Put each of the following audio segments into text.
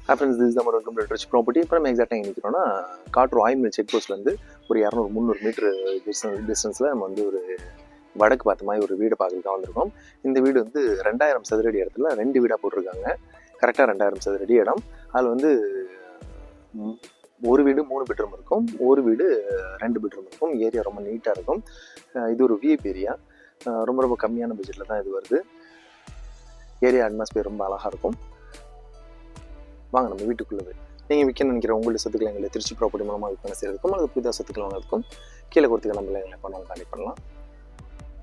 Friends, this நம்ம welcome to rich property. இப்போ நம்ம எக்ஸாக்டாக எங்கே நிற்கிறோம்னா, காட்டூர் ஆயில்மில் செக் போஸ்ட்லேருந்து ஒரு 200-300 மீட்டர் டிஸ்டன்ஸில் நம்ம வந்து ஒரு வடக்கு பார்த்த மாதிரி ஒரு வீடு பார்க்கறதுக்காக வந்திருக்கோம். இந்த வீடு வந்து 2000 சதுரடி இடத்துல 2 வீடாக போட்டிருக்காங்க. கரெக்டாக 2000 சதுரடி இடம். அதில் வந்து ஒரு வீடு 3 பெட்ரூம் இருக்கும், ஒரு வீடு 2 பெட்ரூம் இருக்கும். ஏரியா ரொம்ப நீட்டாக இருக்கும். இது ஒரு விஐபி ஏரியா. ரொம்ப ரொம்ப கம்மியான பட்ஜெட்டில் தான் இது வருது. ஏரியா அட்மாஸ்பியர் ரொம்ப அழகாக இருக்கும். வாங்க நம்ம வீட்டுக்குள்ளே போய் நீங்கள் விற்க நினைக்கிற உங்களுடைய சொத்துக்களை எங்களை திருச்சி ப்ராப்பர்ட்டி மூலமாக விற்பனை செய்கிறதுக்கும் அல்லது புதிதாக சொத்துக்கள் வாங்குறதுக்கும் கீழே கொடுத்துக்க நம்மள எங்களை பண்ணாலும் காண்டி பண்ணலாம்.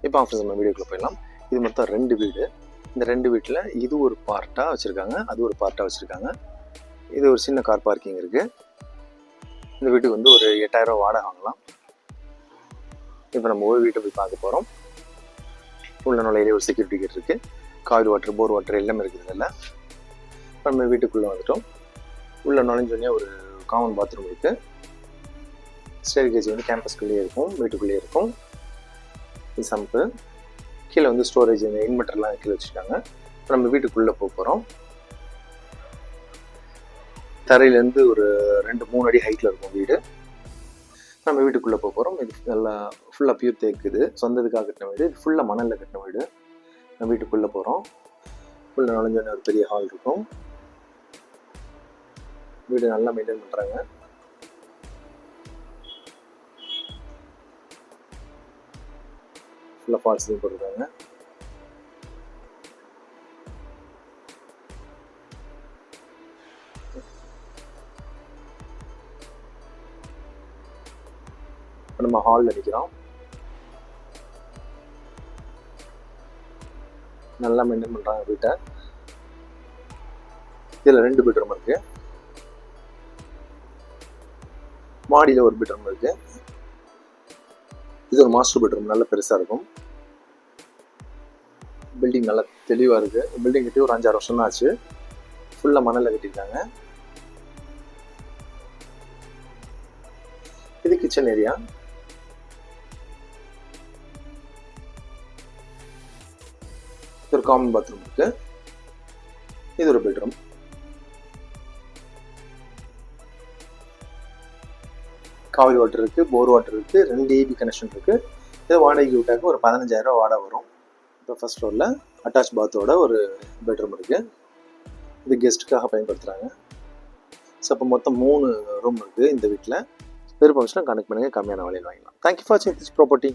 இப்போ ஆஃபர்ஸ் நம்ம வீடியோக்குள்ளே போயிடலாம். இது மொத்தம் 2 வீடு. இந்த 2 வீட்டில் இது ஒரு பார்ட்டாக வச்சுருக்காங்க, அது ஒரு பார்ட்டாக வச்சுருக்காங்க. இது ஒரு சின்ன கார் பார்க்கிங் இருக்குது. இந்த வீட்டுக்கு வந்து ஒரு 8000 வாடகை வாங்கலாம். இப்போ நம்ம ஒரு வீட்டை போய் பார்க்க போகிறோம். உள்ள நுழையிலே ஒரு செக்யூரிட்டி கேட் இருக்குது. காயில் வாட்டர், போர் வாட்டர் எல்லாமே இருக்குது. இதில் நம்ம வீட்டுக்குள்ளே வந்துட்டோம். உள்ளே நுழைஞ்சோடனே ஒரு காமன் பாத்ரூம் இருக்குது. ஸ்டேர்கேஜ் வந்து கேம்பஸ்குள்ளேயே இருக்கும், வீட்டுக்குள்ளேயே இருக்கும். இது சம்பு. கீழே வந்து ஸ்டோரேஜ், இந்த இன்வெர்டர்லாம் கீழே வச்சுருக்காங்க. இப்போ நம்ம வீட்டுக்குள்ளே போக போகிறோம். தரையிலேருந்து ஒரு 2-3 அடி ஹைட்டில் இருக்கும் வீடு. நம்ம வீட்டுக்குள்ளே போக போகிறோம். இது நல்லா ஃபுல்லாக பியூர் தேக்குது, சொந்ததுக்காக கட்டின வீடு. இது ஃபுல்லாக மணலில் கட்டின வீடு. நம்ம வீட்டுக்குள்ளே போகிறோம். உள்ள நுழைஞ்சோடனே ஒரு பெரிய ஹால் இருக்கும். வீடு நல்லா மெயின்டைன் பண்ணுறாங்க. ஃபுல்லாக ஃபால் சீலிங் போட்டிருக்காங்க. இப்போ நம்ம ஹாலில் நிற்கிறோம். நல்லா மெயின்டைன் பண்ணுறாங்க வீட்டை. இதில் 2 பெட்ரூம் இருக்குது. மாடியில் ஒரு பெட்ரூம் இருக்குது. இது ஒரு மாஸ்டர் பெட்ரூம், நல்ல பெருசாக இருக்கும். பில்டிங் நல்லா தெளிவாக இருக்குது. பில்டிங் கட்டி ஒரு 5-6 வருஷம் தான் ஆச்சு. ஃபுல்லாக மணலில் கட்டியிருக்காங்க. இது கிச்சன் ஏரியா. இது ஒரு காமன் பாத்ரூம் இருக்குது. இது ஒரு பெட்ரூம். காவிரி வாட்டர் இருக்குது, போர் வாட்டர் இருக்குது, 2 ஏபி கனெக்ஷன் இருக்குது. இதை வாடகைக்கு விட்டாக்க ஒரு 15000 வாடகை வரும். இப்போ ஃபர்ஸ்ட் ஃப்ளோரில் அட்டாச் பாத்தோட ஒரு பெட்ரூம் இருக்குது. இது கெஸ்ட்டுக்காக பயன்படுத்துகிறாங்க. ஸோ அப்போ மொத்தம் 3 ரூம் இருக்குது இந்த வீட்டில். விருப்பம் கான்டெக்ட் பண்ணுங்கள், கம்மியான விலையில் வாங்கலாம். தேங்க்யூ ஃபார் வாட்சிங் திஸ் ப்ராப்பர்ட்டி.